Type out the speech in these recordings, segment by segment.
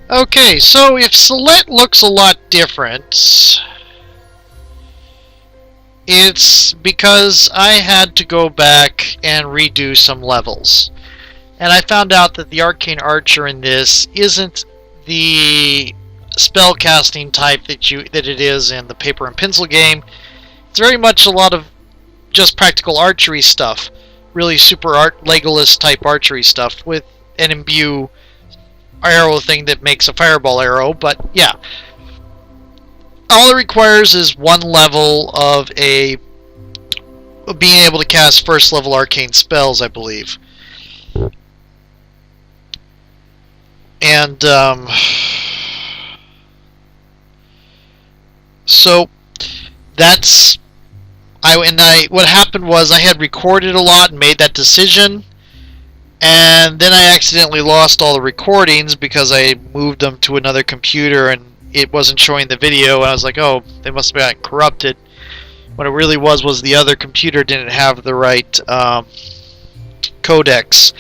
Okay, so if Silette looks a lot different, it's because I had to go back and redo some levels. And I found out that the Arcane Archer in this isn't the spellcasting type that it is in the paper and pencil game. It's very much a lot of just practical archery stuff. Really super Legolas type archery stuff with an imbue arrow thing that makes a fireball arrow, but yeah. All it requires is one level of being able to cast first level arcane spells, I believe. And so that's what happened was I had recorded a lot and made that decision, and then I accidentally lost all the recordings because I moved them to another computer and it wasn't showing the video, and I was like, oh, they must have gotten corrupted. What it really was the other computer didn't have the right codecs.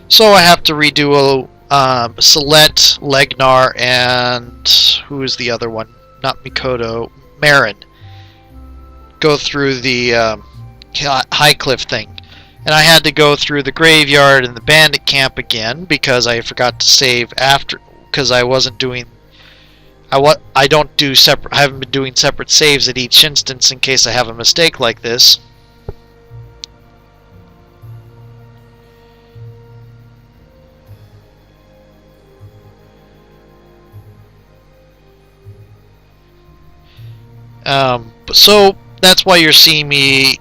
So I have to redo Silette, Legnar, and who is the other one? Not Mikoto, Marin. Go through the Highcliff thing. And I had to go through the graveyard and the bandit camp again because I forgot to save after, because I wasn't doing I don't do separate. I haven't been doing separate saves at each instance in case I have a mistake like this. So that's why you're seeing me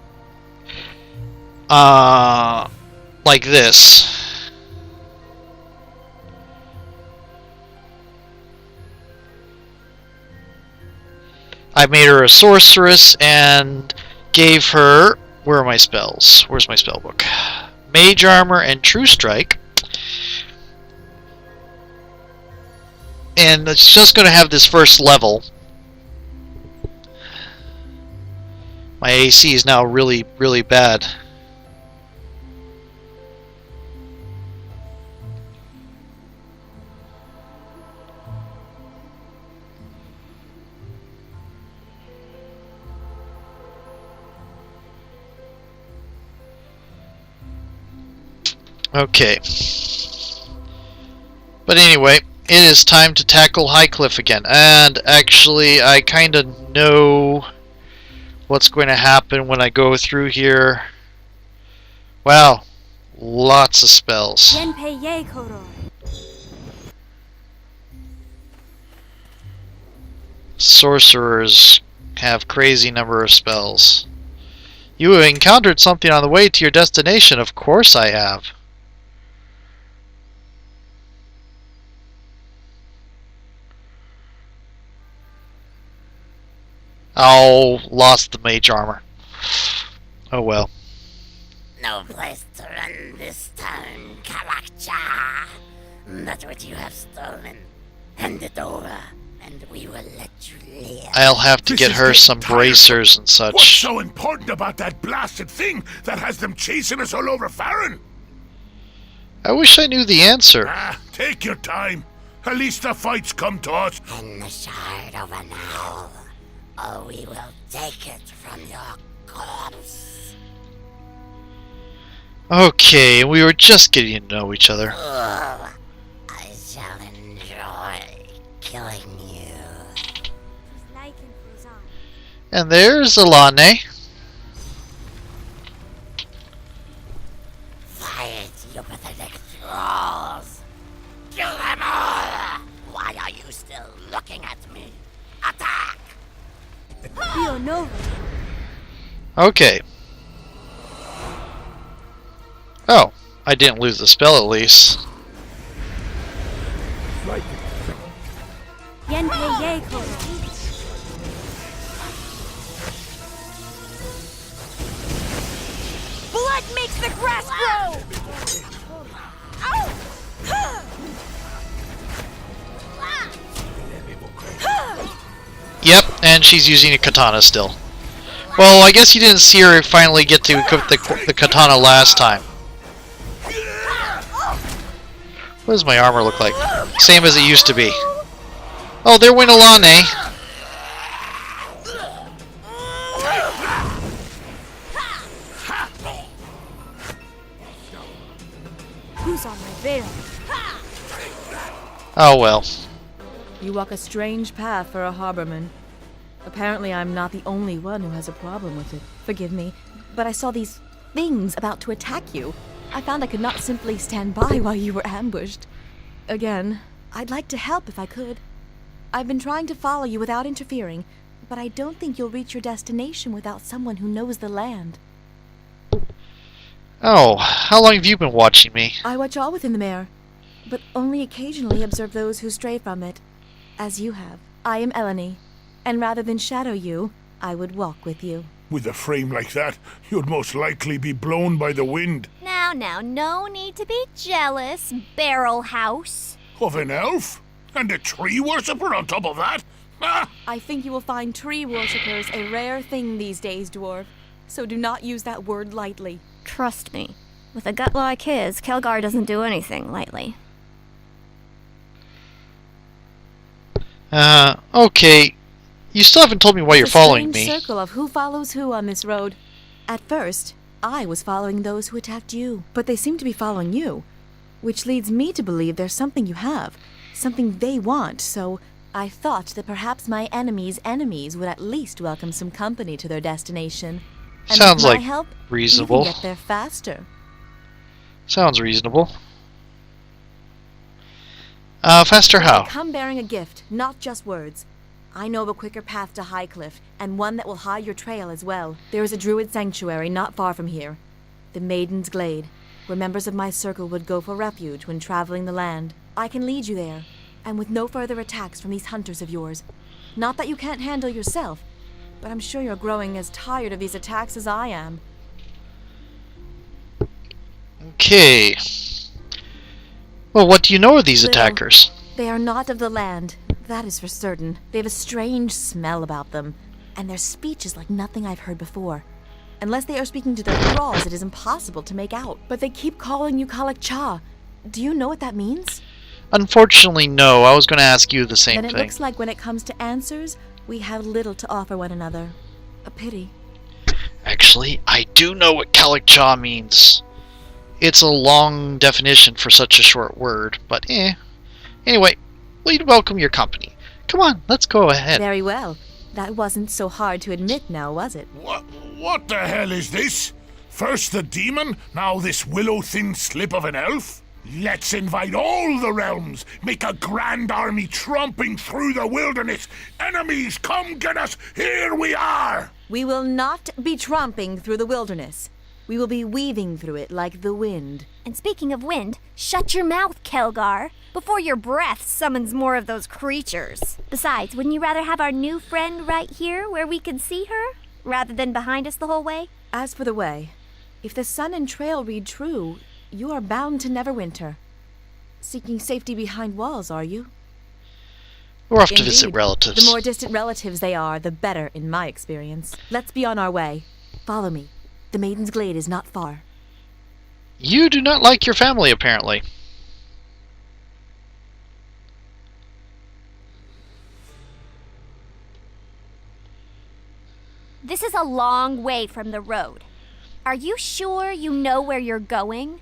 like this. I made her a sorceress and gave her... Where are my spells? Where's my spell book? Mage Armor and True Strike. And it's just going to have this first level. My AC is now really, really bad. Okay. But anyway, it is time to tackle Highcliff again. And actually, I kind of know what's going to happen when I go through here. Wow. Lots of spells. Sorcerers have crazy number of spells. You have encountered something on the way to your destination. Of course I have. Oh, lost the mage armor. Oh well. No place to run this town, Kalakcha. That's what you have stolen. Hand it over, and we will let you live. I'll have to get her some bracers and such. What's so important about that blasted thing that has them chasing us all over Farron? I wish I knew the answer. Take your time. At least the fight's come to us. And the shard of an owl, or we will take it from your corpse. Okay, we were just getting to know each other. Oh, I shall enjoy killing you. And there's Elanee. Fight, you pathetic trolls! Kill them all! Why are you still looking at me? Attack! Okay. Oh, I didn't lose the spell at least. Blood makes the grass grow! Yep, and she's using a katana still. Well, I guess you didn't see her finally get to equip the katana last time. What does my armor look like? Same as it used to be. Oh, there went Elanee. Who's on my veil? Oh well. You walk a strange path for a harborman. Apparently I'm not the only one who has a problem with it. Forgive me, but I saw these things about to attack you. I found I could not simply stand by while you were ambushed. Again, I'd like to help if I could. I've been trying to follow you without interfering, but I don't think you'll reach your destination without someone who knows the land. Oh, how long have you been watching me? I watch all within the mare, but only occasionally observe those who stray from it, as you have. I am Elanee, and rather than shadow you, I would walk with you. With a frame like that, you'd most likely be blown by the wind. Now, no need to be jealous, Barrel House. Of an elf? And a tree worshipper on top of that? Ah! I think you will find tree worshippers a rare thing these days, dwarf, so do not use that word lightly. Trust me, with a gut like his, Kelgar doesn't do anything lightly. Okay. You still haven't told me why you're following It's a me. strange circle of who follows who on this road. At first, I was following those who attacked you, but they seem to be following you, which leads me to believe there's something you have, something they want, so I thought that perhaps my enemy's enemies would at least welcome some company to their destination. And Sounds with my like help, reasonable. you can get there faster. Sounds reasonable. Faster how? I come bearing a gift, not just words. I know of a quicker path to Highcliff, and one that will hide your trail as well. There is a druid sanctuary not far from here, the Maiden's Glade, where members of my circle would go for refuge when traveling the land. I can lead you there, and with no further attacks from these hunters of yours. Not that you can't handle yourself, but I'm sure you're growing as tired of these attacks as I am. Okay. Well, what do you know of these Little. attackers? They are not of the land, that is for certain. They have a strange smell about them, and their speech is like nothing I've heard before. Unless they are speaking to their thralls, it is impossible to make out. But they keep calling you Kalak-Cha. Do you know what that means? Unfortunately, no. I was going to ask you the same Then it thing. looks like when it comes to answers, we have little to offer one another. A pity. Actually, I do know what Kalak-Cha means. It's a long definition for such a short word, but eh. Anyway, we'd welcome your company. Come on, let's go ahead. Very well. That wasn't so hard to admit now, was it? What the hell is this? First the demon, now this willow-thin slip of an elf? Let's invite all the realms, make a grand army tromping through the wilderness. Enemies, come get us, here we are! We will not be tromping through the wilderness. We will be weaving through it like the wind. And speaking of wind, shut your mouth, Kelgar, before your breath summons more of those creatures. Besides, wouldn't you rather have our new friend right here where we can see her, rather than behind us the whole way? As for the way, if the sun and trail read true, you are bound to Neverwinter. Seeking safety behind walls, are you? We're off to Indeed. visit relatives. The more distant relatives they are, the better, in my experience. Let's be on our way. Follow me. The Maiden's Glade is not far. You do not like your family, apparently. This is a long way from the road. Are you sure you know where you're going?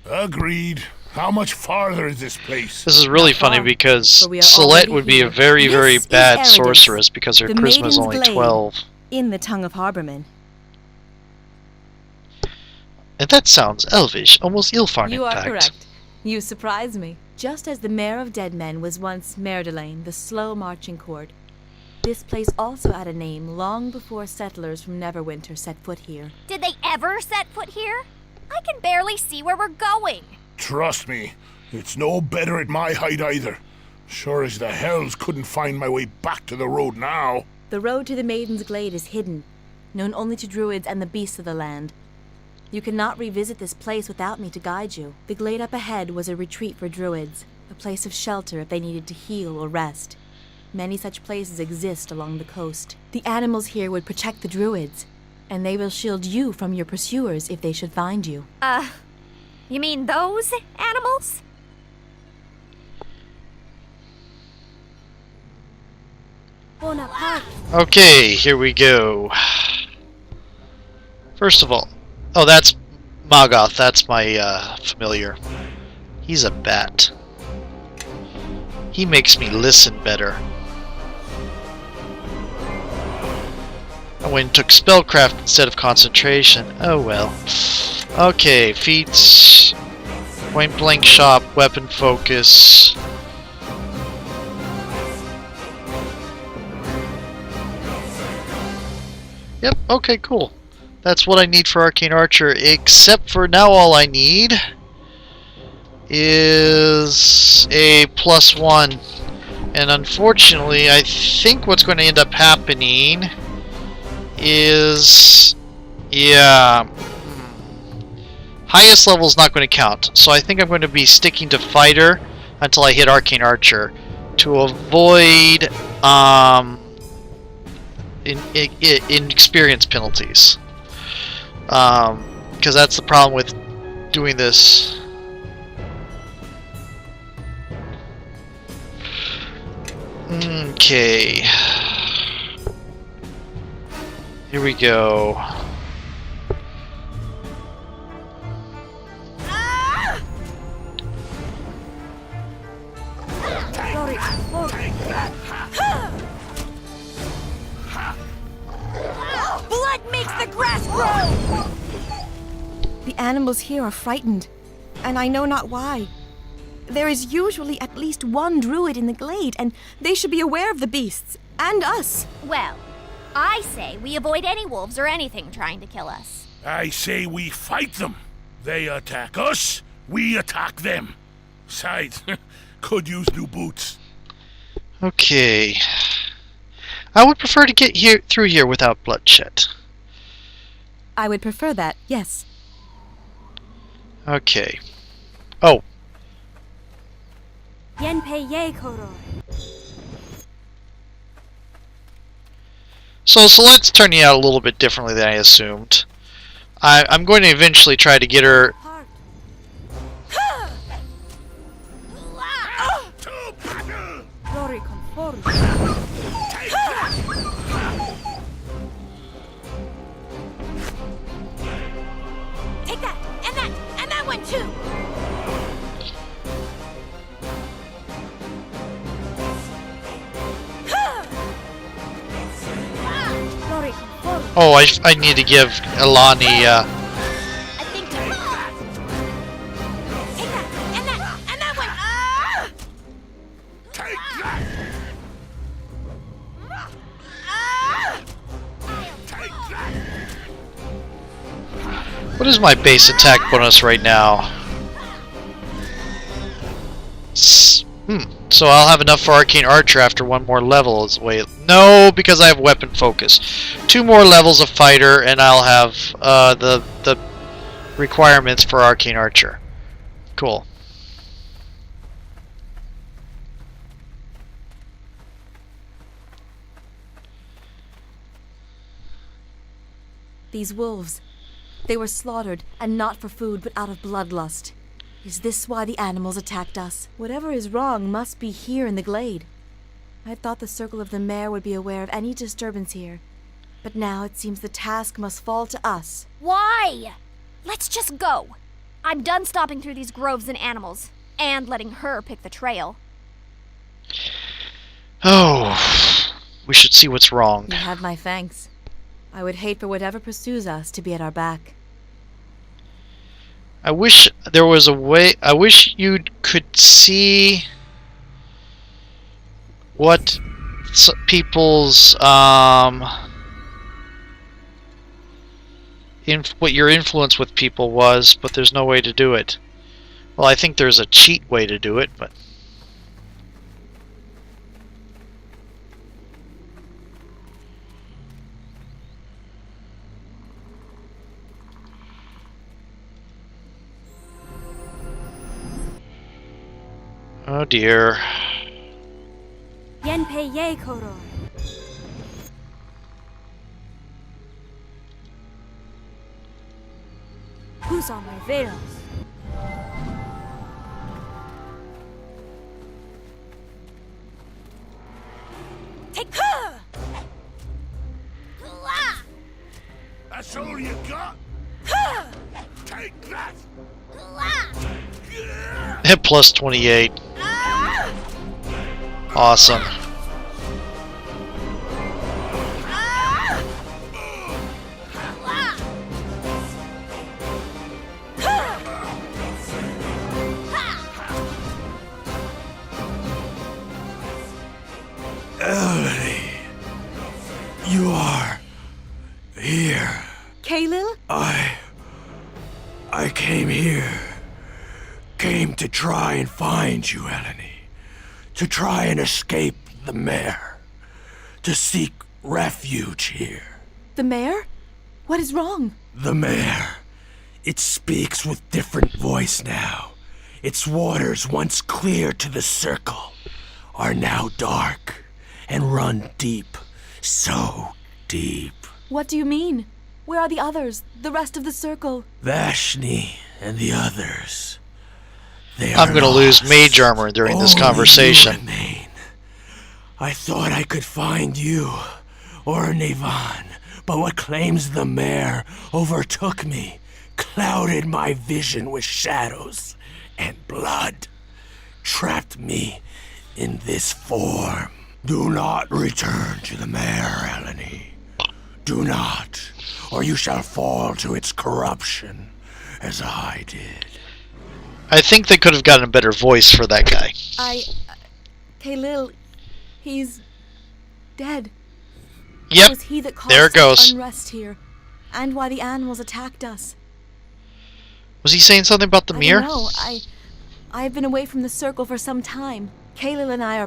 Agreed. How much farther is this place? This is really Not funny far, because for we are Silette already would be a here. very, This very is bad Eredith, sorceress because her the charisma is Maiden's only Glade. 12. In the tongue of Harborman. And that sounds elvish, almost Ilfarn You in are fact. correct. You surprise me. Just as the Mare of Dead Men was once Merdelane, the slow marching court, this place also had a name long before settlers from Neverwinter set foot here. Did they ever set foot here? I can barely see where we're going. Trust me, it's no better at my height either. Sure as the hells couldn't find my way back to the road now. The road to the Maiden's Glade is hidden, known only to druids and the beasts of the land. You cannot revisit this place without me to guide you. The glade up ahead was a retreat for druids, a place of shelter if they needed to heal or rest. Many such places exist along the coast. The animals here would protect the druids, and they will shield you from your pursuers if they should find you. You mean those animals? Okay, here we go. First of all, oh, that's Magoth. That's my familiar. He's a bat. He makes me listen better. I went and took spellcraft instead of concentration. Oh well. Okay, feats, point blank shop, weapon focus. Yep, okay, cool. That's what I need for Arcane Archer, except for now all I need is a +1. And unfortunately, I think what's going to end up happening is, yeah, highest level is not going to count. So I think I'm going to be sticking to Fighter until I hit Arcane Archer to avoid in experience penalties. Because that's the problem with doing this. Okay. Here we go. Blood makes the grass grow! The animals here are frightened, and I know not why. There is usually at least one druid in the glade, and they should be aware of the beasts, and us. Well, I say we avoid any wolves or anything trying to kill us. I say we fight them. They attack us, we attack them. Besides, could use new boots. Okay. I would prefer to get through here without bloodshed. I would prefer that, yes. Okay. Oh. So Silette's turning out a little bit differently than I assumed. I'm going to eventually try to get her. Take that, and that one too! Oh, I need to give Elanee. I think take that, and that one. Take that! Take that! What is my base attack bonus right now? So I'll have enough for Arcane Archer after one more level. No, because I have weapon focus. 2 more levels of fighter, and I'll have the requirements for Arcane Archer. Cool. These wolves, they were slaughtered, and not for food, but out of bloodlust. Is this why the animals attacked us? Whatever is wrong must be here in the glade. I thought the Circle of the Mare would be aware of any disturbance here. But now it seems the task must fall to us. Why? Let's just go. I'm done stopping through these groves and animals, and letting her pick the trail. Oh, we should see what's wrong. You have my thanks. I would hate for whatever pursues us to be at our back. I wish there was a way. I wish you could see what people's what your influence with people was, but there's no way to do it. Well, I think there's a cheat way to do it, but oh dear. Yenpei ye koro. Who's on my veils? Take her! all you got? Take that! Hit plus 28. Awesome. Elanee, you are here. Kaelil? I came here. Came to try and find you, Elanee. To try and escape the mayor. To seek refuge here. The mayor? What is wrong? The mayor. It speaks with different voice now. Its waters, once clear to the circle, are now dark and run deep. So deep. What do you mean? Where are the others? The rest of the circle? Vashni and the others. I'm gonna lose mage armor during this conversation. You remain. I thought I could find you, or NwN, but what claims the mayor overtook me, clouded my vision with shadows and blood, trapped me in this form. Do not return to the mayor, Elanee. Do not, or you shall fall to its corruption, as I did. I think they could have gotten a better voice for that guy. Kaelil, he's dead. Yep, It was he that caused there it goes. unrest here, and why the animals attacked us. Was he saying something about the mirror? I don't know. I have been away from the circle for some time. Kaelil and I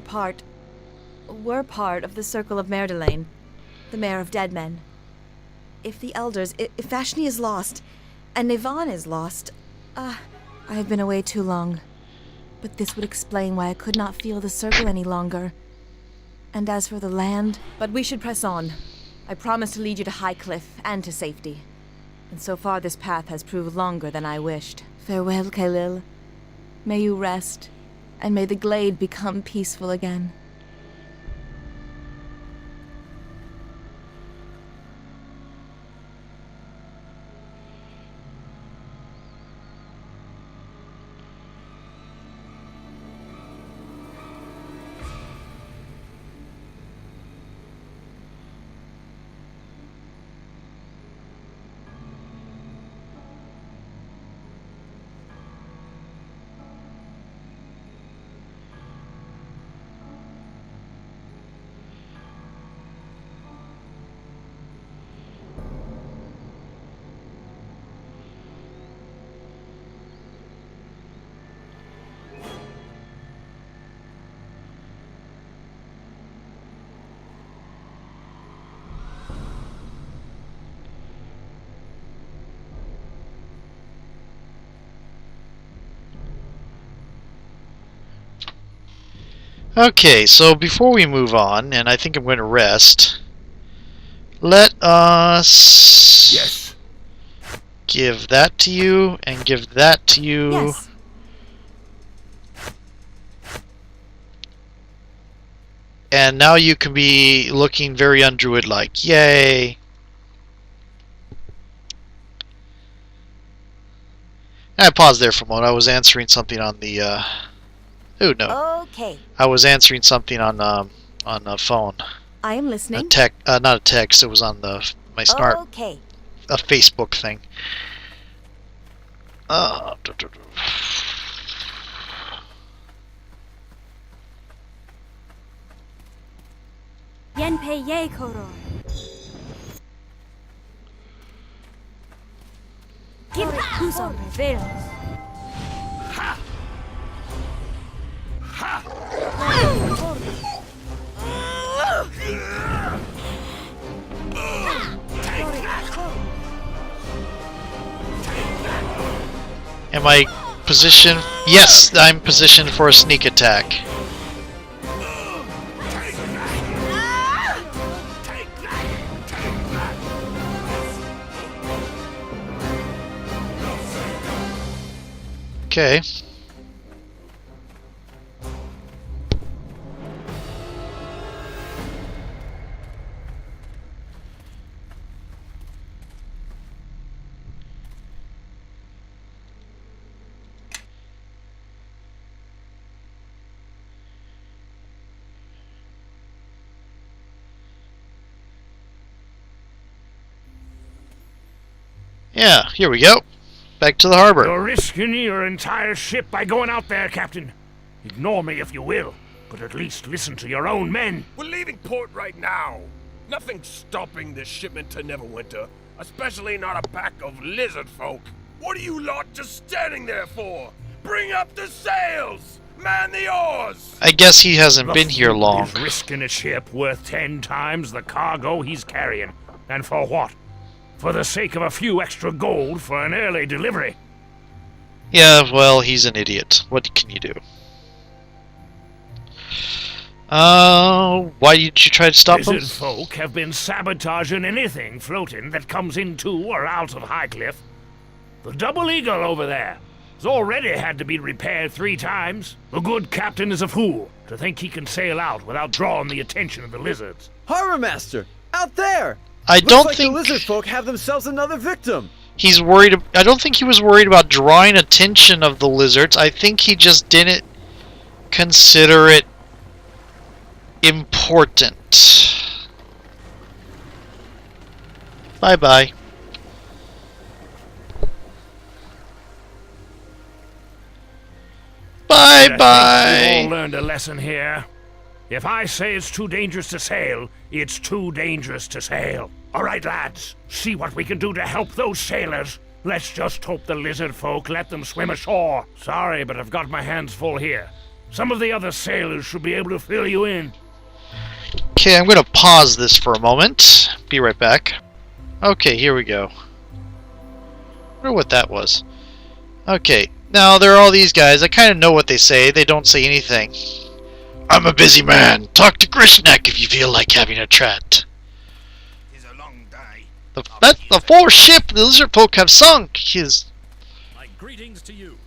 were part of the circle of Merdelane, the mayor of dead men. If the elders, if Vashni is lost, and NwN is lost, I have been away too long. But this would explain why I could not feel the circle any longer. And as for the land... But we should press on. I promise to lead you to Highcliff and to safety. And so far this path has proved longer than I wished. Farewell, Kaelil. May you rest, and may the glade become peaceful again. Okay, so before we move on, and I think I'm going to rest, let us Yes. give that to you, and give that to you. Yes. And now you can be looking very undruid-like. Yay! I paused there for a moment. I was answering something on the, oh no. Okay. I was answering something on a phone. I am A listening. not a text, it was on my smart, Okay. a Facebook thing. Yenpei ye koro. Give Kuso reveals. Am I positioned? Yes, I'm positioned for a sneak attack. Okay. Yeah, here we go. Back to the harbor. You're risking your entire ship by going out there, Captain. Ignore me if you will, but at least listen to your own men. We're leaving port right now. Nothing's stopping this shipment to Neverwinter, especially not a pack of lizard folk. What are you lot just standing there for? Bring up the sails! Man the oars! I guess he hasn't been here long. He's risking a ship worth 10 times the cargo he's carrying. And for what? For the sake of a few extra gold for an early delivery. Yeah, well, he's an idiot. What can you do? Why did you try to stop him? Lizard folk have been sabotaging anything floating that comes into or out of Highcliff. The Double Eagle over there has already had to be repaired 3 times. The good captain is a fool to think he can sail out without drawing the attention of the lizards. Harbor Master! Out there! I Looks don't like think the lizard folk have themselves another victim. he's worried. I don't think he was worried about drawing attention of the lizards. I think he just didn't consider it important. Bye-bye. Bye-bye. We've all learned a lesson here. If I say it's too dangerous to sail, it's too dangerous to sail. All right, lads, see what we can do to help those sailors. Let's just hope the lizard folk let them swim ashore. Sorry, but I've got my hands full here. Some of the other sailors should be able to fill you in. Okay, I'm going to pause this for a moment. Be right back. Okay, here we go. I wonder what that was. Okay, now there are all these guys. I kind of know what they say. They don't say anything. I'm a busy man. Talk to Grishnak if you feel like having a chat. It's a long day. The 4th ship the lizard folk have sunk. My greetings to you.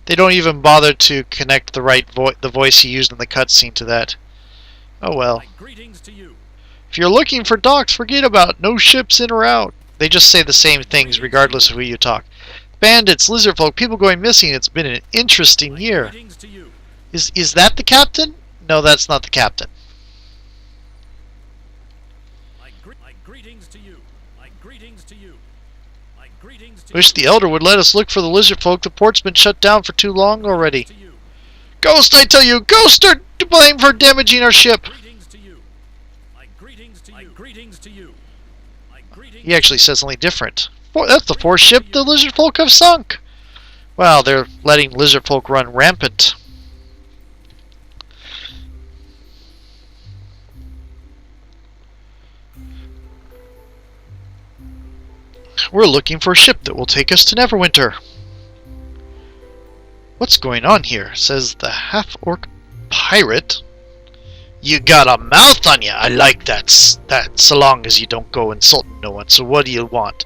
They don't even bother to connect the voice he used in the cutscene to that. Oh well. My greetings to you. If you're looking for docks, forget about it. No ships in or out. They just say the same things regardless of who you talk. Bandits, lizard folk, people going missing. It's been an interesting year. Greetings to you. Is that the captain? No, that's not the captain. My greetings to you. My greetings to you. My greetings to Wish the elder would let us look for the lizard folk. The port's been shut down for too long already. you. Ghost, I tell you! Ghost are to blame for damaging our ship! Greetings to you. My greetings to you. My greetings to you. My greetings. He actually says something different. That's the 4th ship the lizard folk have sunk! Wow, they're letting lizard folk run rampant. We're looking for a ship that will take us to Neverwinter. What's going on here? Says the half-orc pirate. You got a mouth on you. I like that. So long as you don't go insulting no one. So what do you want?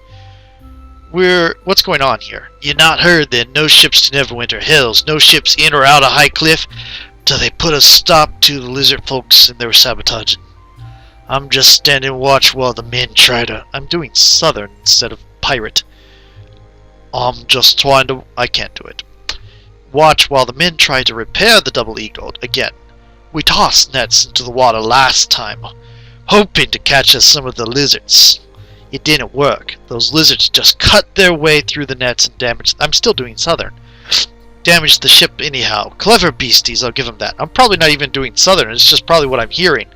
What's going on here? You not heard then? No ships to Neverwinter Hills. No ships in or out of Highcliff till they put a stop to the lizard folks and their sabotaging. I'm just standing watch while the men try to... I'm doing southern instead of pirate. I'm just trying to... I can't do it. Watch while the men try to repair the Double Eagle again. We tossed nets into the water last time, hoping to catch us some of the lizards. It didn't work. Those lizards just cut their way through the nets and damaged... I'm still doing southern. Damaged the ship anyhow. Clever beasties, I'll give them that. I'm probably not even doing southern. It's just probably what I'm hearing.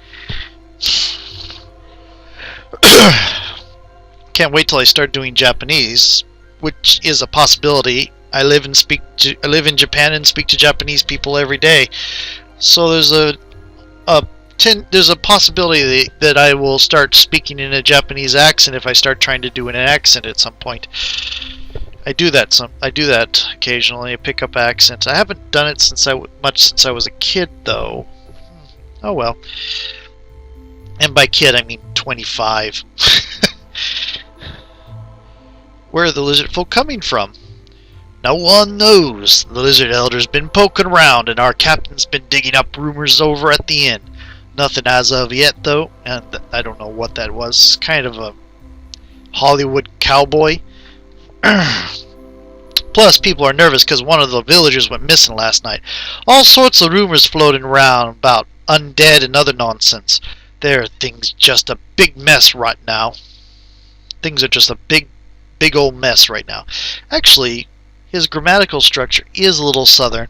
Can't wait till I start doing Japanese, which is a possibility. I live in Japan and speak to Japanese people every day, so there's a possibility that I will start speaking in a Japanese accent if I start trying to do an accent at some point. I do that occasionally. I pick up accents. I haven't done it since I was a kid, though. Oh well. And by kid, I mean 25. Where are the lizard folk coming from? No one knows. The lizard elder's been poking around, and our captain's been digging up rumors over at the inn. Nothing as of yet, though, and I don't know what that was. Kind of a Hollywood cowboy. Plus, people are nervous because one of the villagers went missing last night. All sorts of rumors floating around about undead and other nonsense. Things just a big mess right now. Things are just a big big old mess right now. Actually, his grammatical structure is a little southern,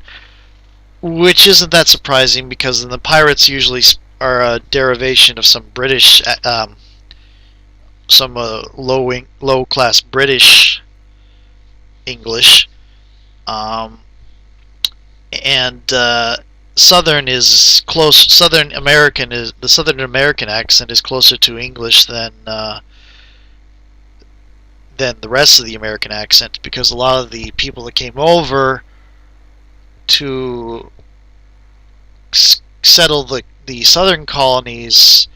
which isn't that surprising because the pirates usually are a derivation of some British, some low class British English, and Southern is close. Southern American accent is closer to English than the rest of the American accent, because a lot of the people that came over to settle the southern colonies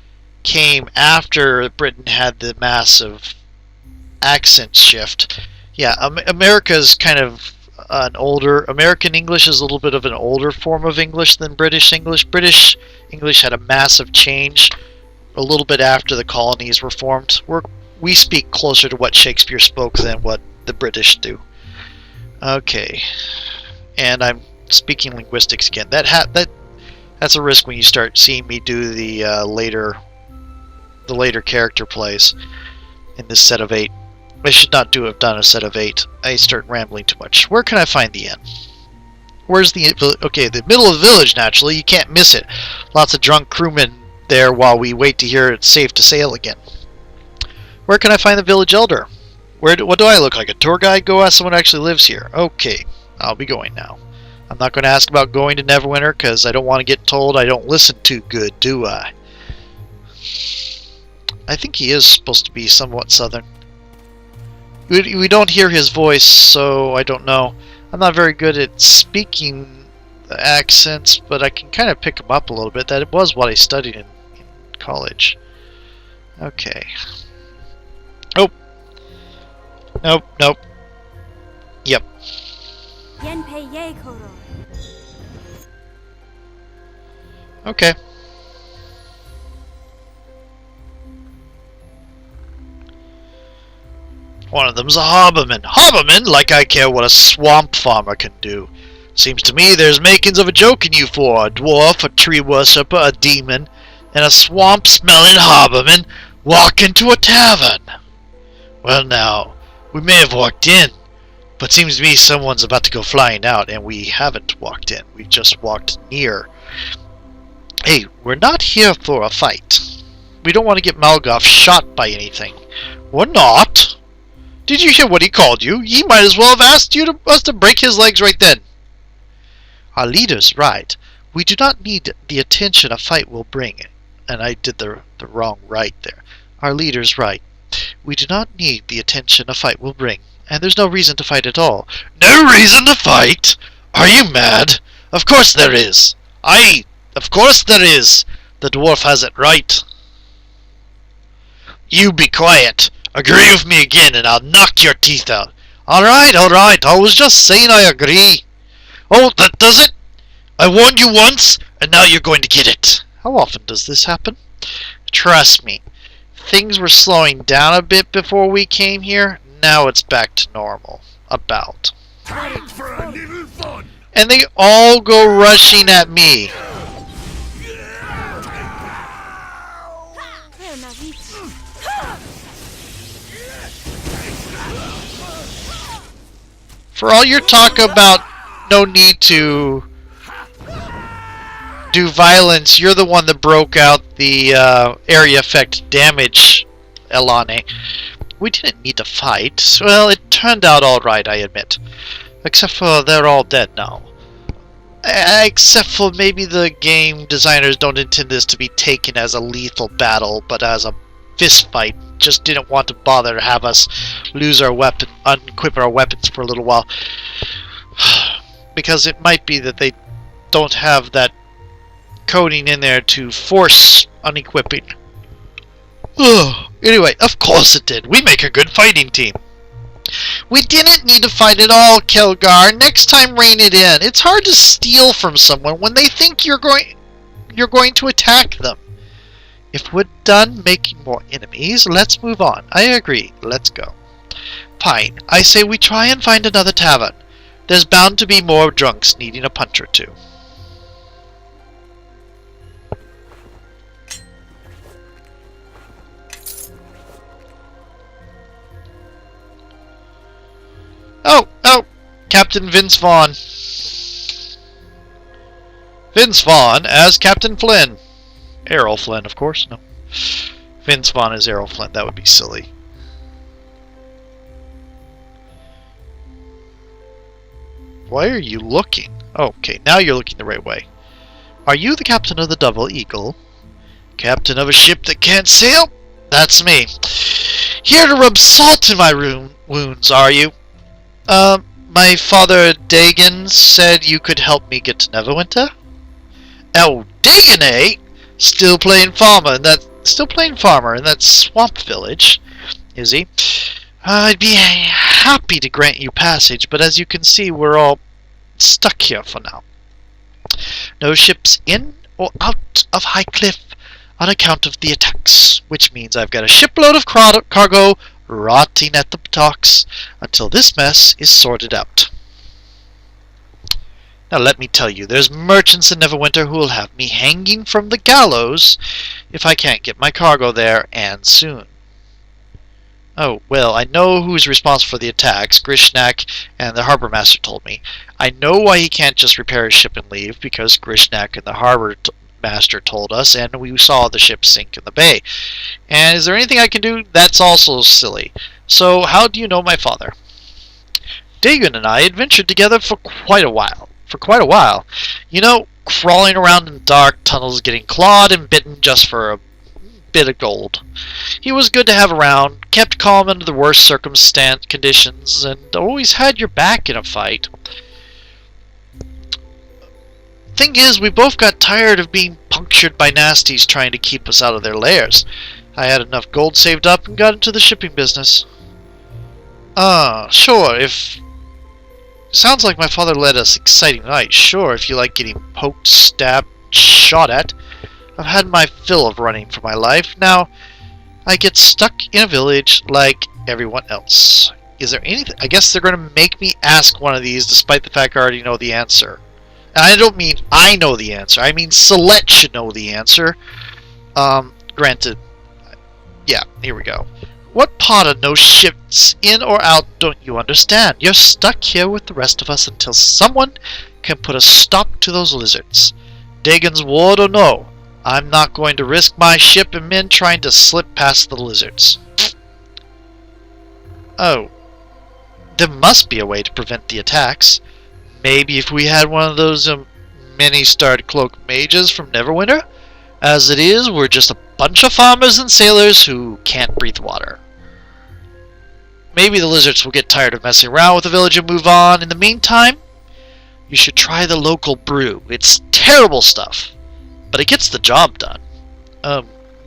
came after Britain had the massive accent shift. Yeah, America's kind of an older... American English is a little bit of an older form of English than British English. British English had a massive change a little bit after the colonies were formed. We speak closer to what Shakespeare spoke than what the British do. Okay. And I'm speaking linguistics again. That's a risk when you start seeing me do the later character plays in this set of 8. I should not have done a set of 8. I start rambling too much. Where can I find the inn? Where's the... Okay, the middle of the village, naturally. You can't miss it. Lots of drunk crewmen there while we wait to hear it's safe to sail again. Where can I find the village elder? What do I look like, a tour guide? Go ask someone who actually lives here. Okay, I'll be going now. I'm not going to ask about going to Neverwinter because I don't want to get told I don't listen too good, do I? I think he is supposed to be somewhat southern. We don't hear his voice, so I don't know. I'm not very good at speaking the accents, but I can kind of pick them up a little bit. That was what I studied in college. Okay. Oh. Nope. Yep. Okay. One of them's a harborman. Harborman? Like I care what a swamp farmer can do. Seems to me there's makings of a joke in you for a dwarf, a tree worshipper, a demon, and a swamp-smelling harborman walk into a tavern. Well now, we may have walked in, but seems to me someone's about to go flying out, and we haven't walked in. We've just walked near. Hey, we're not here for a fight. We don't want to get Malgoth shot by anything. We're not. Did you hear what he called you? He might as well have asked us to break his legs right then. Our leader's right. We do not need the attention a fight will bring. And I did the wrong right there. Our leader's right. We do not need the attention a fight will bring. And there's no reason to fight at all. No reason to fight? Are you mad? Of course there is. Aye, of course there is. The dwarf has it right. You be quiet. Agree with me again and I'll knock your teeth out. Alright. I was just saying I agree. Oh, that does it? I warned you once, and now you're going to get it. How often does this happen? Trust me. Things were slowing down a bit before we came here. Now it's back to normal. About. Time for a little fun. And they all go rushing at me. For all your talk about no need to do violence, you're the one that broke out the area effect damage, Elanee. We didn't need to fight. Well, it turned out alright, I admit. Except for they're all dead now. Except for maybe the game designers don't intend this to be taken as a lethal battle, but as a fist fight. Just didn't want to bother to have us lose our weapon, unequip our weapons for a little while. Because it might be that they don't have that coding in there to force unequipping. Anyway, of course it did. We make a good fighting team. We didn't need to fight at all, Kelgar. Next time, rein it in. It's hard to steal from someone when they think you're going to attack them. If we're done making more enemies, let's move on. I agree. Let's go. Fine. I say we try and find another tavern. There's bound to be more drunks needing a punch or two. Captain Vince Vaughn. Vince Vaughn as Captain Flynn. Errol Flynn, of course. No. Vince Vaughn as Errol Flynn. That would be silly. Why are you looking? Oh, okay, now you're looking the right way. Are you the captain of the Double Eagle? Captain of a ship that can't sail? That's me. Here to rub salt in my wounds, are you? My father Dagon said you could help me get to Neverwinter? Oh, Dagon, eh? Still playing farmer in that swamp village, is he? I'd be happy to grant you passage, but as you can see, we're all stuck here for now. No ships in or out of Highcliff on account of the attacks, which means I've got a shipload of cargo rotting at the docks until this mess is sorted out. Now let me tell you, there's merchants in Neverwinter who will have me hanging from the gallows if I can't get my cargo there, and soon. Oh, well, I know who's responsible for the attacks. Grishnak and the harbor master told me. I know why he can't just repair his ship and leave, because Grishnak and the harbor master told us, and we saw the ship sink in the bay. And is there anything I can do? That's also silly. So how do you know my father? Dagon and I adventured together for quite a while. You know, crawling around in dark tunnels, getting clawed and bitten just for a bit of gold. He was good to have around, kept calm under the worst conditions, and always had your back in a fight. Thing is, we both got tired of being punctured by nasties trying to keep us out of their lairs. I had enough gold saved up and got into the shipping business. Sure, if... Sounds like my father led us exciting night. Sure, if you like getting poked, stabbed, shot at. I've had my fill of running for my life. Now, I get stuck in a village like everyone else. Is there anything... I guess they're going to make me ask one of these despite the fact I already know the answer. And I don't mean I know the answer. I mean Silette should know the answer. Granted. Yeah, here we go. What part of no ships in or out don't you understand? You're stuck here with the rest of us until someone can put a stop to those lizards. Dagon's ward or no, I'm not going to risk my ship and men trying to slip past the lizards. Oh. There must be a way to prevent the attacks. Maybe if we had one of those many-starred cloak mages from Neverwinter? As it is, we're just a bunch of farmers and sailors who can't breathe water. Maybe the lizards will get tired of messing around with the village and move on. In the meantime, you should try the local brew. It's terrible stuff, but it gets the job done.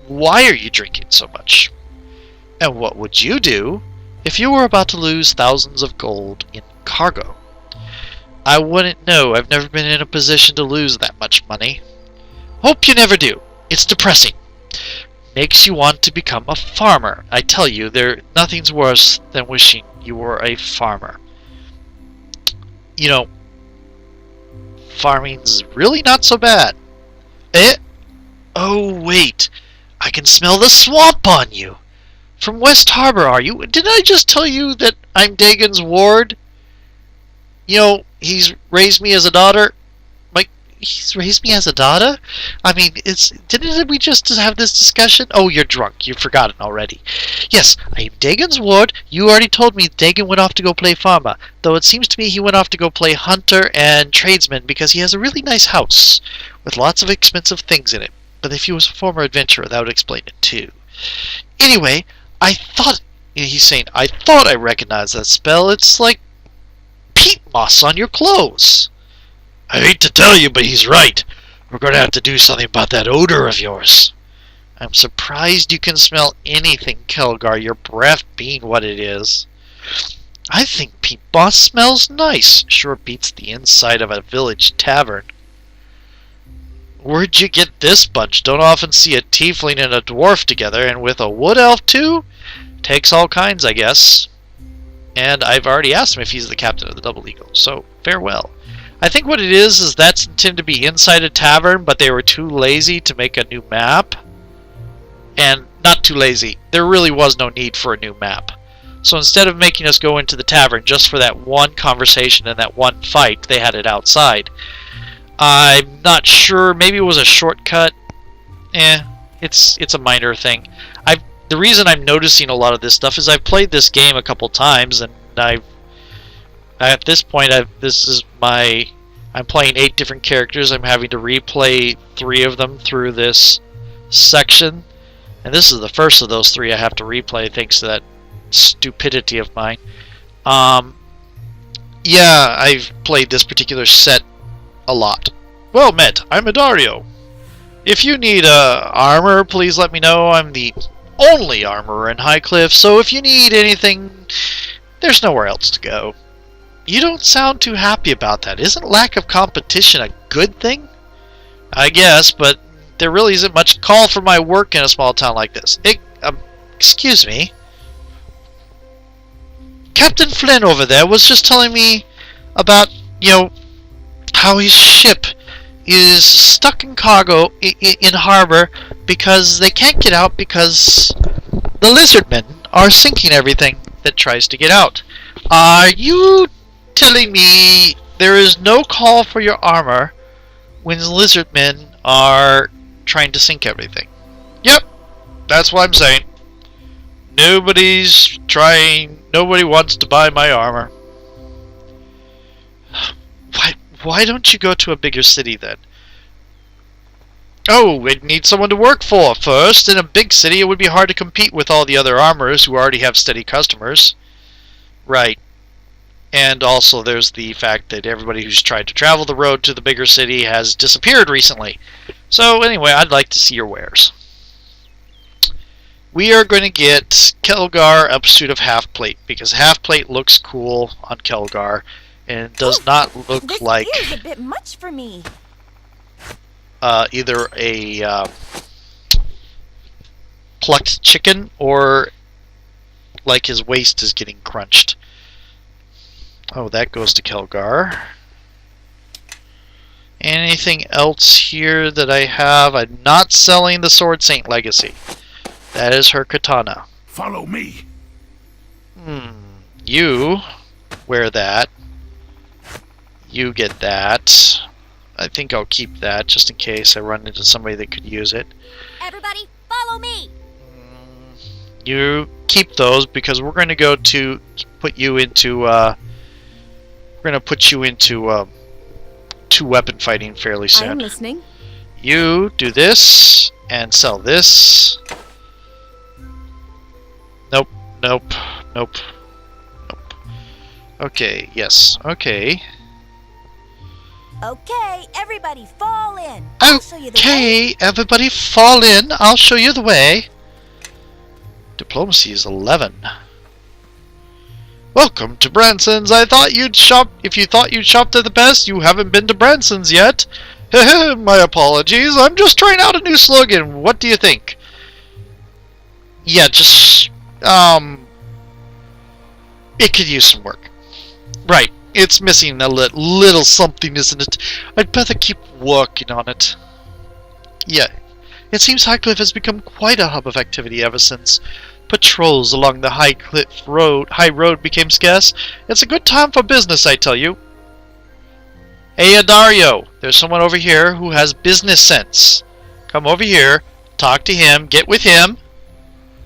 Why are you drinking so much? And what would you do if you were about to lose thousands of gold in cargo? I wouldn't know. I've never been in a position to lose that much money. Hope you never do. It's depressing. Makes you want to become a farmer. I tell you, nothing's worse than wishing you were a farmer. You know, farming's really not so bad. Oh, wait. I can smell the swamp on you. From West Harbor, are you? Didn't I just tell you that I'm Dagon's ward? You know, he's raised me as a daughter. He's raised me as a daughter? I mean, didn't we just have this discussion? Oh, you're drunk. You've forgotten already. Yes, I am Dagon's ward. You already told me Dagon went off to go play farmer, though it seems to me he went off to go play hunter and tradesman because he has a really nice house with lots of expensive things in it. But if he was a former adventurer, that would explain it too. Anyway, he's saying, I thought I recognized that spell. It's like peat moss on your clothes. I hate to tell you, but he's right. We're going to have to do something about that odor of yours. I'm surprised you can smell anything, Kelgar, your breath being what it is. I think peat moss smells nice. Sure beats the inside of a village tavern. Where'd you get this bunch? Don't often see a tiefling and a dwarf together, and with a wood elf too? Takes all kinds, I guess. And I've already asked him if he's the captain of the Double Eagle, so farewell. I think what it is that's intended to be inside a tavern, but they were too lazy to make a new map. And not too lazy. There really was no need for a new map. So instead of making us go into the tavern just for that one conversation and that one fight, they had it outside. I'm not sure. Maybe it was a shortcut. It's a minor thing. The reason I'm noticing a lot of this stuff is I've played this game a couple times, and at this point I'm playing 8 different characters. I'm having to replay 3 of them through this section, and this is the first of those 3 I have to replay thanks to that stupidity of mine. Yeah, I've played this particular set a lot. Well met, I'm Adario. If you need armor, please let me know. I'm the only armorer in Highcliff, so if you need anything, there's nowhere else to go. You don't sound too happy about that. Isn't lack of competition a good thing? I guess, but there really isn't much call for my work in a small town like this. Excuse me. Captain Flynn over there was just telling me about, how his ship is stuck in cargo in harbor because they can't get out because the lizardmen are sinking everything that tries to get out. Are you telling me there is no call for your armor when the lizardmen are trying to sink everything? Yep, that's what I'm saying. Nobody wants to buy my armor. Why don't you go to a bigger city then? Oh, we'd need someone to work for first. In a big city, it would be hard to compete with all the other armorers who already have steady customers. Right. And also there's the fact that everybody who's tried to travel the road to the bigger city has disappeared recently. So anyway, I'd like to see your wares. We are going to get Kelgar a suit of half plate because half plate looks cool on Kelgar and does not look like This is a bit much for me. either a plucked chicken or like his waist is getting crunched. Oh, that goes to Kelgar. Anything else here that I have? I'm not selling the Sword Saint Legacy. That is her katana. Follow me. You wear that. You get that. I think I'll keep that just in case I run into somebody that could use it. Everybody, follow me! You keep those because we're going to go to put you into two-weapon fighting fairly soon. I'm listening. You do this and sell this. Nope, nope, nope, nope. Okay, yes, okay. Okay, everybody fall in. I'll show you the way. Okay, everybody fall in. I'll show you the way. Diplomacy is 11. Welcome to Branson's. I thought you'd shop. If you thought you'd shopped at the best, you haven't been to Branson's yet. My apologies. I'm just trying out a new slogan. What do you think? Yeah, just it could use some work. Right. It's missing a little something, isn't it? I'd better keep working on it. Yeah. It seems Highcliff has become quite a hub of activity ever since patrols along the High Road became scarce. It's a good time for business, I tell you. Hey, Adario, there's someone over here who has business sense. Come over here, talk to him, get with him,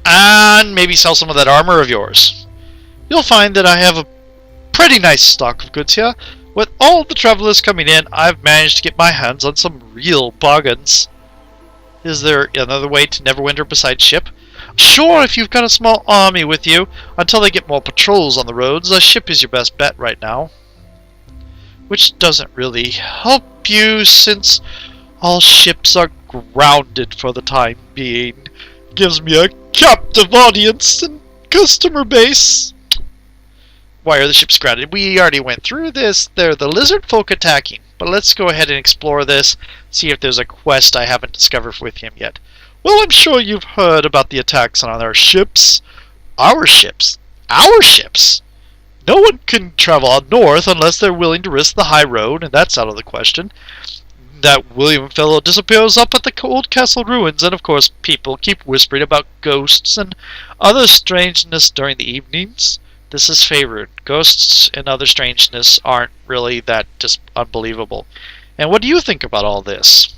and maybe sell some of that armor of yours. You'll find that I have a pretty nice stock of goods here. With all the travelers coming in, I've managed to get my hands on some real bargains. Is there another way to Neverwinter besides ship? Sure, if you've got a small army with you, until they get more patrols on the roads, a ship is your best bet right now. Which doesn't really help you, since all ships are grounded for the time being. Gives me a captive audience and customer base. Why are the ships grounded? We already went through this. They're the lizard folk attacking. But let's go ahead and explore this, see if there's a quest I haven't discovered with him yet. Well, I'm sure you've heard about the attacks on our ships. Our ships? Our ships? No one can travel north unless they're willing to risk the high road, and that's out of the question. that William fellow disappears up at the old castle ruins, and of course people keep whispering about ghosts and other strangeness during the evenings. This is favored. Ghosts and other strangeness aren't really that just unbelievable. And what do you think about all this?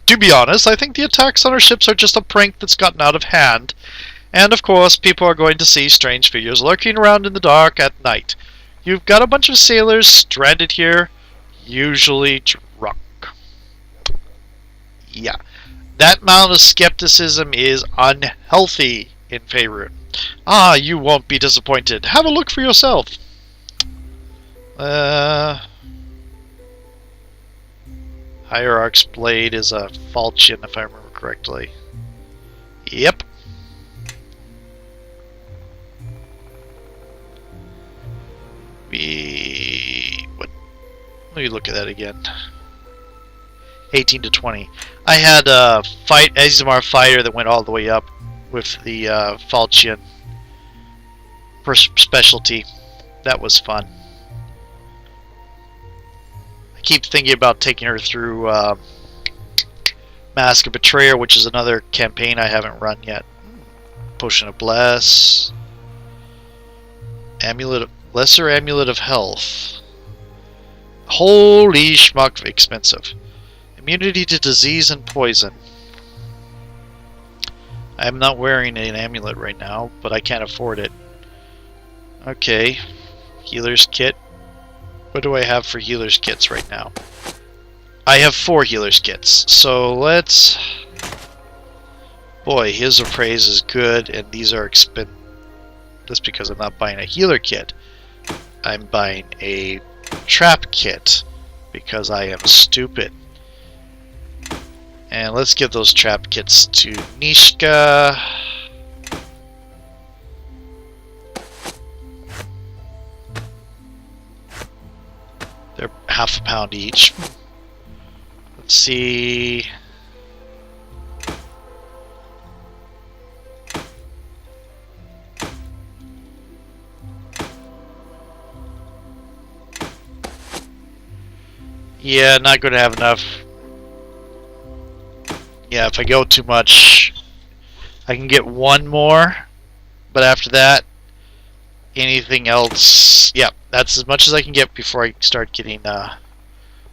To be honest, I think the attacks on our ships are just a prank that's gotten out of hand. And of course, people are going to see strange figures lurking around in the dark at night. You've got a bunch of sailors stranded here, usually drunk. Yeah, that amount of skepticism is unhealthy in Faerun. Ah, you won't be disappointed. Have a look for yourself. Hierarch's blade is a falchion, if I remember correctly. Yep. What? Let me look at that again. 18 to 20. I had a Azimar fighter that went all the way up with the falchion specialty. That was fun. I keep thinking about taking her through Mask of Betrayer, which is another campaign I haven't run yet. Potion of Bless. Lesser Amulet of Health. Holy schmuck, expensive. Immunity to disease and poison. I'm not wearing an amulet right now, but I can't afford it. Okay. Healer's kit. What do I have for healer's kits right now? I have 4 healer's kits. So let's... Boy, his of praise is good, and these are expensive. That's because I'm not buying a healer kit. I'm buying a trap kit because I am stupid. And let's give those trap kits to Nishka. They're half a pound each. Let's see. Yeah, not going to have enough. Yeah, if I go too much, I can get 1 more. But after that, anything else... Yeah, that's as much as I can get before I start getting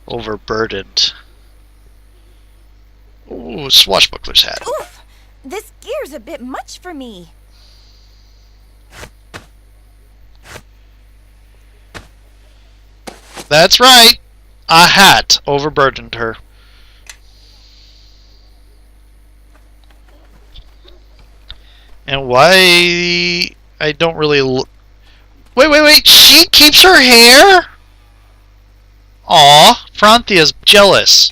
overburdened. Ooh, swashbuckler's hat. Oof! This gear's a bit much for me. That's right! A hat overburdened her. And why I don't really look... Wait, she keeps her hair? Aw, Franthia's jealous.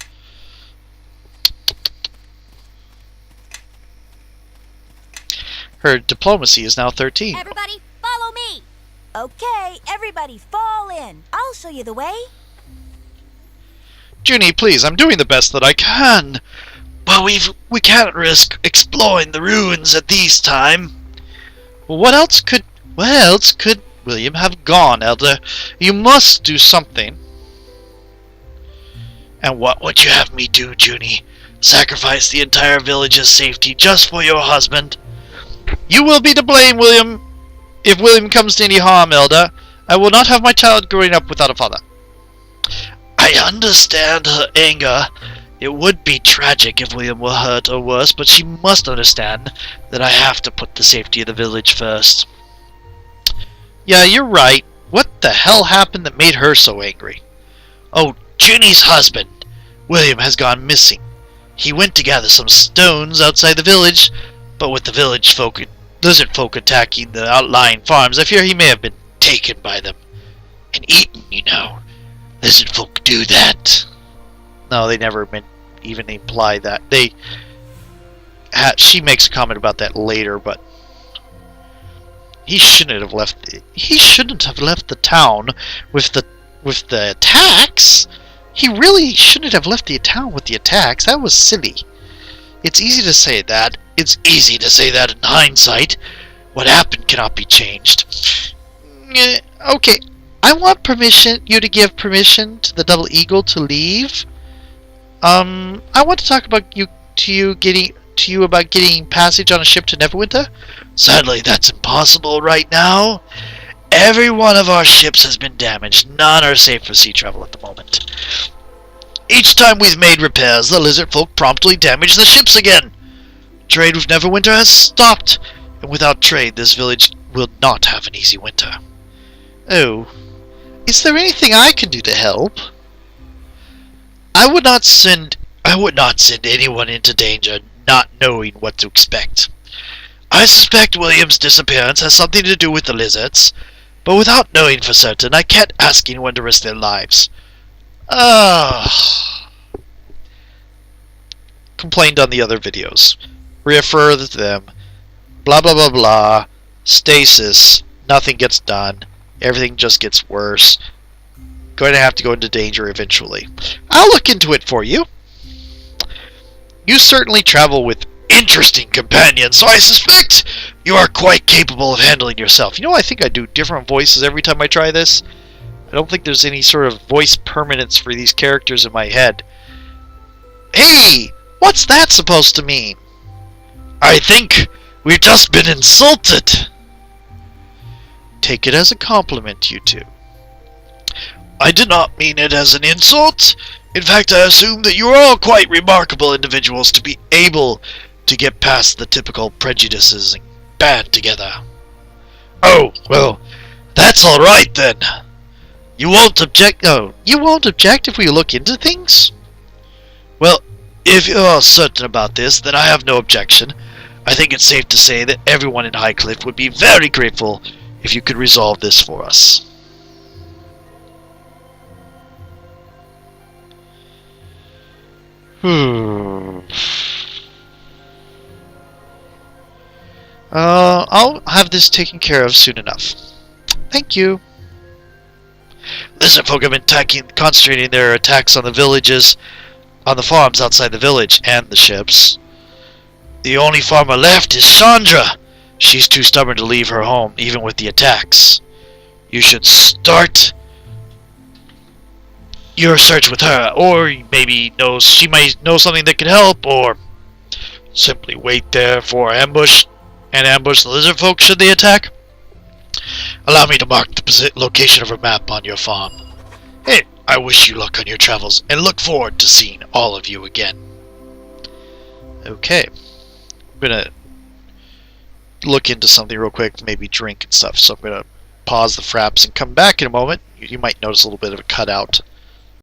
Her diplomacy is now 13. Everybody, follow me! Okay, everybody fall in. I'll show you the way. Junie, please, I'm doing the best that I can. But we can't risk exploring the ruins at this time. Well, what else could William have gone, Elder? You must do something. And what would you have me do, Junie? Sacrifice the entire village's safety just for your husband? You will be to blame, William. If William comes to any harm, Elder, I will not have my child growing up without a father. I understand her anger. It would be tragic if William were hurt or worse, but she must understand that I have to put the safety of the village first. Yeah, you're right. What the hell happened that made her so angry? Oh, Junie's husband, William, has gone missing. He went to gather some stones outside the village, but with the lizard folk attacking the outlying farms, I fear he may have been taken by them. And eaten, you know. Lizard folk do that. No, they never even imply that. She makes a comment about that later, but he shouldn't have left. He shouldn't have left the town with the attacks. He really shouldn't have left the town with the attacks. That was silly. It's easy to say that. It's easy to say that in hindsight. What happened cannot be changed. Okay, I want you to give permission to the Double Eagle to leave. I want to talk about you about getting passage on a ship to Neverwinter. Sadly, that's impossible right now. Every one of our ships has been damaged. None are safe for sea travel at the moment. Each time we've made repairs, the lizard folk promptly damage the ships again. Trade with Neverwinter has stopped, and without trade, this village will not have an easy winter. Oh, is there anything I can do to help? I would not send anyone into danger not knowing what to expect. I suspect William's disappearance has something to do with the lizards, but without knowing for certain, I can't ask anyone to risk their lives. Complained on the other videos. Refer to them. Blah blah blah blah. Stasis. Nothing gets done. Everything just gets worse. Going to have to go into danger eventually. I'll look into it for you. You certainly travel with interesting companions, so I suspect you are quite capable of handling yourself. You know, I think I do different voices every time I try this. I don't think there's any sort of voice permanence for these characters in my head. Hey! What's that supposed to mean? I think we've just been insulted. Take it as a compliment, you two. I did not mean it as an insult. In fact, I assume that you are all quite remarkable individuals to be able to get past the typical prejudices and band together. Oh, well, that's all right then. You won't object? No, you won't object if we look into things? Well, if you are certain about this, then I have no objection. I think it's safe to say that everyone in Highcliff would be very grateful if you could resolve this for us. I'll have this taken care of soon enough. Thank you. Lizard folk have been concentrating their attacks on the villages, on the farms outside the village, and the ships. The only farmer left is Chandra. She's too stubborn to leave her home, even with the attacks. You should start your search with her, or maybe she might know something that could help, or simply wait there for ambush the lizard folk should they attack. Allow me to mark the location of a map on your farm. Hey, I wish you luck on your travels, and look forward to seeing all of you again. Okay. I'm gonna look into something real quick, maybe drink and stuff, so I'm gonna pause the fraps and come back in a moment. You might notice a little bit of a cutout.